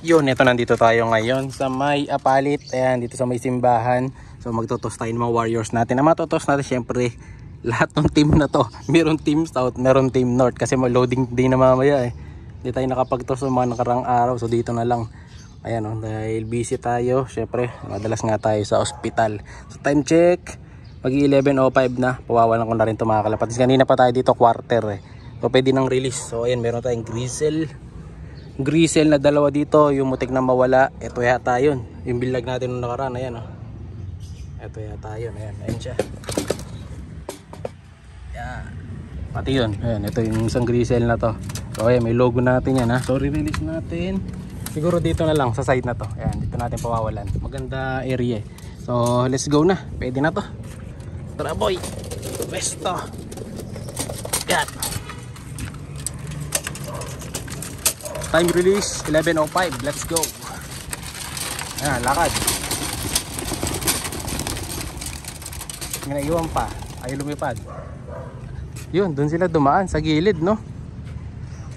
Yun, ito nandito tayo ngayon sa may Apalit. Ayan, dito sa may simbahan. So magtotos tayo ng mga warriors natin. Ang matotos natin syempre, lahat ng team na to. Meron team South, meron team North. Kasi loading day na mamaya eh. Hindi tayo nakapagtos ng mga nakarang araw. So dito na lang. Ayan o, dahil busy tayo. Syempre, madalas nga tayo sa ospital. So time check. Mag-11:05 na. Pawawalan ko na rin ito mga kalapatis. Kanina pa tayo dito quarter eh. So pwede nang release. So ayan, meron tayong Grisel na dalawa dito, yung mutik na mawala. Ito yata yun, yung bilag natin nung nakaraan. Ayan oh. Ito yata yun, ayan siya. Ayan. Pati yun, ayan, ito yung isang Grisel na to. So ayan, may logo natin yan ha. So re-release natin. Siguro dito na lang, sa side na to. Ayan, dito natin pawawalan. Maganda area eh. So let's go na, pwede na to. Tara boy, besto. Got. Time release 11:05. Let's go. Ayan, lakad. Naiwan pa. Ayaw lumipad. Yun, dun sila dumaan sa gilid, no?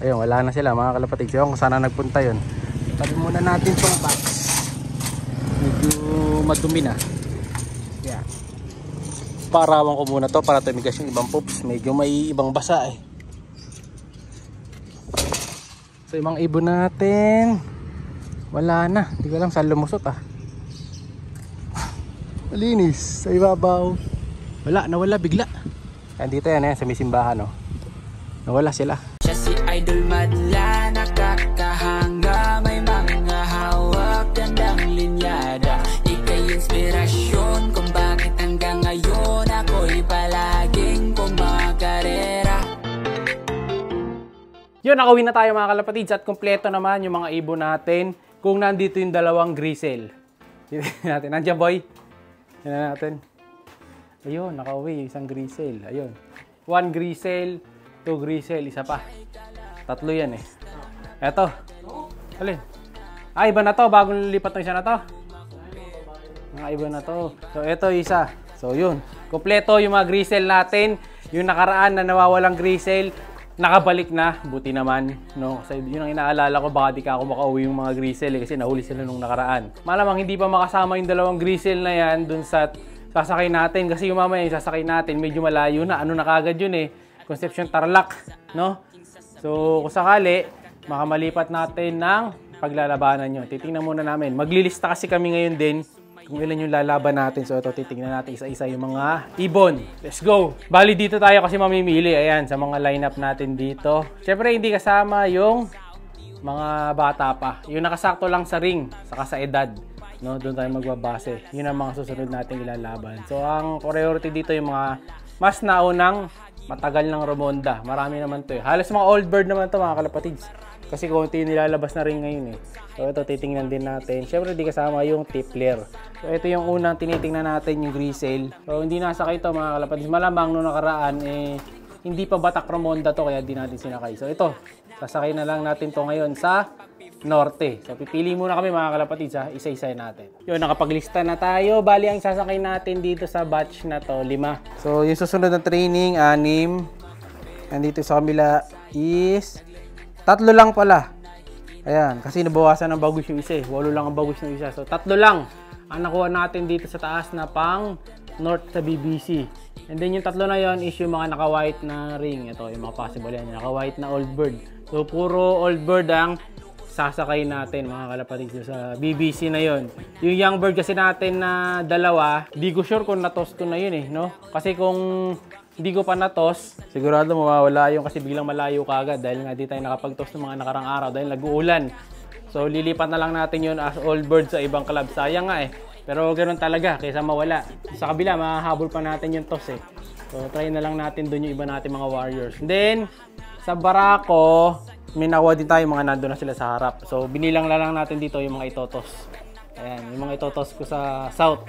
Ayun, wala na sila mga kalapatig. Siya kung sana nagpunta yun. Tabi muna natin itong box. Medyo madumi na. Yeah. Parawan ko muna to para tumigas yung ibang poops. Medyo may ibang basa eh. So yung mga ibon natin wala na, hindi ko alam saan lumusot ah. Malinis sa ibabaw. Nawala bigla. Andito yan sa may simbahan oh. Nawala sila. Siya si Idol Madla, nakakahanga, may mga hawak, gandang linyada. Ika'y inspirasyon kung bakit hanggang ngayon ako'y palaging kumakarera. Yun, nakawin na tayo mga kalapatids at kompleto naman yung mga ibon natin kung nandito yung dalawang Grisel. Natin. Nandiyan boy. Yan natin. Ayun, nakauwi yung isang Grisel. Ayun. 1 Grisel, 2 Grisel, isa pa. 3 yan eh. Eto. Alin? Iba na to. Bagong lipat ng isa na to. Mga iba na to. So, eto isa. So, yun. Kompleto yung mga Grisel natin. Yung nakaraan na nawawalang Grisel, nakabalik na, buti naman, no? Kasi yun ang inaalala ko, baka di ka ako makauwi yung mga Grisel eh, kasi nahuli sila nung nakaraan. Malamang hindi pa makasama yung dalawang Grisel na yan dun sa sasakay natin, kasi yung mamaya yung sasakay natin, medyo malayo na, ano na kagad yun eh, Concepcion Tarlac, no? So, kung sakali, makamalipat natin ng paglalabanan nyo. Titingnan muna namin. Maglilista kasi kami ngayon din kung ilan yung lalaban natin. So ito, titingnan natin isa-isa yung mga ibon. Let's go! Bali dito tayo kasi mamimili. Ayan, sa mga lineup natin dito. Siyempre hindi kasama yung mga bata pa. Yung nakasakto lang sa ring, saka sa edad. No, doon tayo magbabase. Yun ang mga susunod nating ilalaban. So ang priority dito yung mga mas naunang matagal ng Romonda. Marami naman to eh. Halos mga old bird naman to mga kalapatids. Kasi konti nilalabas na rin ngayon eh. So ito titingnan din natin. Siyempre di kasama yung Tipler. So ito yung unang tinitingnan natin, yung Grisel. So hindi nasakay ito mga kalapatids. Malamang nung nakaraan eh hindi pa batak Romonda to kaya di natin sinakay. So ito, sasakay na lang natin to ngayon sa Norte. So pipili muna kami mga kalapatids ha. Isa-isa natin. Yun, nakapaglista na tayo. Bali ang sasakay natin dito sa batch na to, 5. So yung susunod na training, 6. Nandito sa kabila is 3 lang pala. Ayan, kasi nabawasan ng bagus yung isa eh. 8 lang ang bagus ng isa. So 3 lang ang nakuha natin dito sa taas na pang North sa BBC. And then yung 3 na yon is yung mga naka-white na ring. Ito, yung mga possible yan. Naka-white na old bird. So puro old bird ang sasakay natin mga kalapatids sa BBC na yon. Yung young bird kasi natin na 2, di ko sure kung natos ko na yun eh, no? Kasi kung hindi ko pa natos, sigurado mawawala yung kasi biglang malayo kagad dahil nga di tayo nakapagtos ng mga nakarang araw dahil nag-uulan. So lilipat na lang natin yun as old bird sa ibang club. Sayang nga eh. Pero ganoon talaga kaysa mawala. Sa kabila, mahahabol pa natin yung toss eh. So try na lang natin dun yung iba natin mga warriors. And then, sa Barako, may nakuha din tayo mga nando na sila sa harap. So binilang lang natin dito yung mga itotos. Ayan, yung mga itotos ko sa south.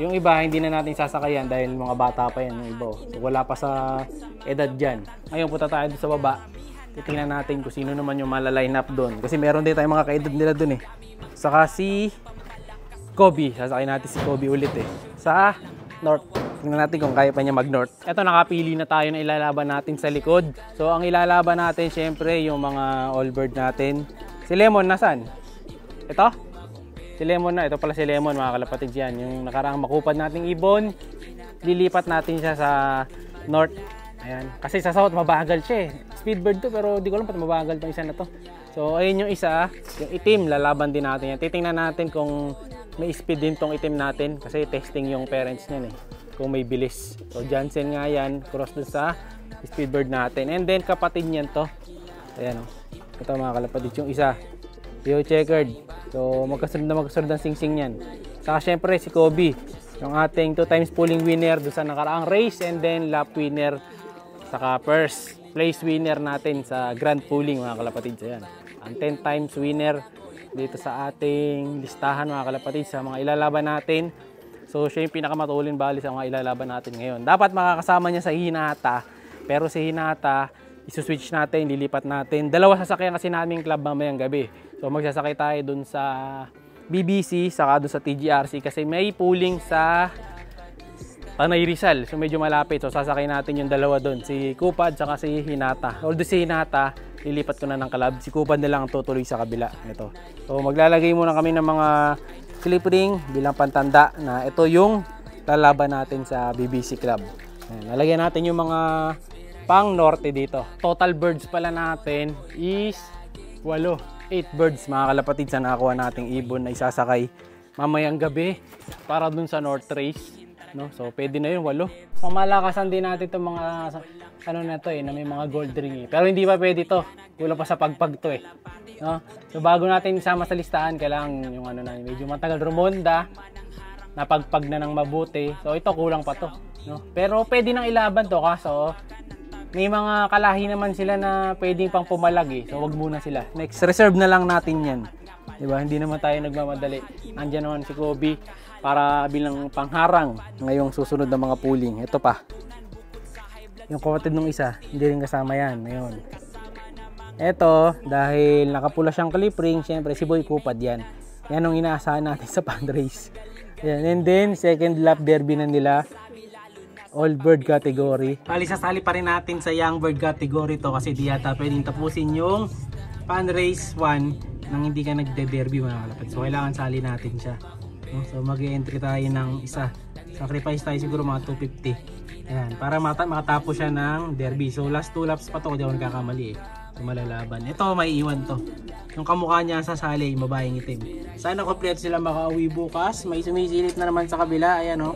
Yung iba, hindi na natin sasakayan dahil mga bata pa yan yung iba. So, wala pa sa edad dyan. Ngayon, punta tayo sa baba. Titingnan natin kung sino naman yung mala-line up doon. Kasi meron din tayong mga kaedad nila doon eh. Saka si Kobe. Sasakay natin si Kobe ulit eh. Sa North. Tingnan natin kung kaya pa niya mag-North. Ito, nakapili na tayo na ilalaban natin sa likod. So, ang ilalaban natin, syempre, yung mga all bird natin. Si Lemon, nasan? Ito? Si Lemon na. Ito pala si Lemon, mga kalapatid yan. Yung nakaraang makupad nating ibon, lilipat natin siya sa north. Ayan. Kasi sa south, mabagal siya eh. Speedbird to, pero di ko alam ba't mabagal tong isa na to. So, ayun yung isa. Yung itim, lalaban din natin yan. Titingnan natin kung may speed din tong itim natin. Kasi testing yung parents niyan eh. Kung may bilis. So, Jansen nga yan. Cross dun sa Speedbird natin. And then, kapatid niyan to. Ayan o. Ito mga kalapatid yung isa. Yung checkered. So, magkasunod ng sing-sing yan. Saka syempre si Kobe. Yung ating 2 times pulling winner doon sa nakaraang race. And then, lap winner. Saka first place winner natin sa grand pulling mga kalapatid. So, yan. Ang 10 times winner dito sa ating listahan mga kalapatid sa mga ilalaban natin. So, siya yung pinakamatulin bali sa mga ilalaban natin ngayon. Dapat makakasama niya sa Hinata. Pero si Hinata, isuswitch natin, lilipat natin. 2 sasakyan kasi naming club mamayang gabi. So, magsasakay tayo dun sa BBC, saka dun sa TGRC kasi may pooling sa Tanay Rizal. So, medyo malapit. So, sasakay natin yung 2 dun. Si Kupad, saka si Hinata. Although si Hinata, lilipat ko na ng club. Si Kupad na lang tutuloy sa kabila. Ito. So, maglalagay muna kami ng mga clip ring bilang pantanda na ito yung lalaban natin sa BBC Club. Ayan, lalagyan natin yung mga pang norte dito. Total birds pala natin is 8 birds mga kalapatid sa nakakuha nating ibon na isasakay mamayang gabi para dun sa North Race, no? So pwede na yun, 8. Pamalakasan din natin itong mga ano na to eh, na may mga gold ring eh. Pero hindi pa pwede to. Kulang pa sa pagpag to eh. No? So bago natin isama sa listahan, kailangan yung ano na medyo matagal rumonda, napagpag na ng mabuti. So ito kulang pa to, no? Pero pwede nang ilaban to kaso may mga kalahi naman sila na pwedeng pang pumalag eh. So wag muna sila. Next, reserve na lang natin yan. Diba? Hindi naman tayo nagmamadali. Andiyan naman si Kobe para bilang pangharang ngayong susunod na mga pooling. Ito pa. Yung kapatid ng isa, hindi rin kasama yan. Ayun. Ito, dahil nakapula siyang clip ring, syempre si Boy Kupad yan. Yan ang inaasahan natin sa fundraise. Yan. And then, second lap derby na nila. All bird category. Sasali pa rin natin sa young bird category to kasi di yata pwedeng tapusin yung fundraise 1 nang hindi ka nagde-derby mga kalapad. So kailangan sali natin siya. So mag-e-entry tayo ng isa. Sacrifice tayo siguro mga 250. Ayan, para makatapos siya ng derby. So last 2 laps pa to, di ako nagkakamali eh. So malalaban. Ito may iwan to. Yung kamukha niya sasali, mabayang itim. Sana kompleto sila makauwi bukas. May sumisilip na naman sa kabila. Ayan o.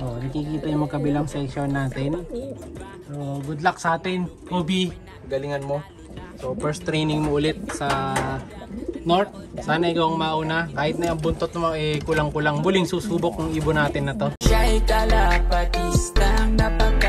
Oh, nakikita yung magkabilang section natin. So, good luck sa atin, Kobe. Galingan mo. So, first training mo ulit sa North. Sana ikaw ang mauna. Kahit na yung buntot mo kulang-kulang. Muling susubok ng ibon natin na to. Siya'y kalapatistang napag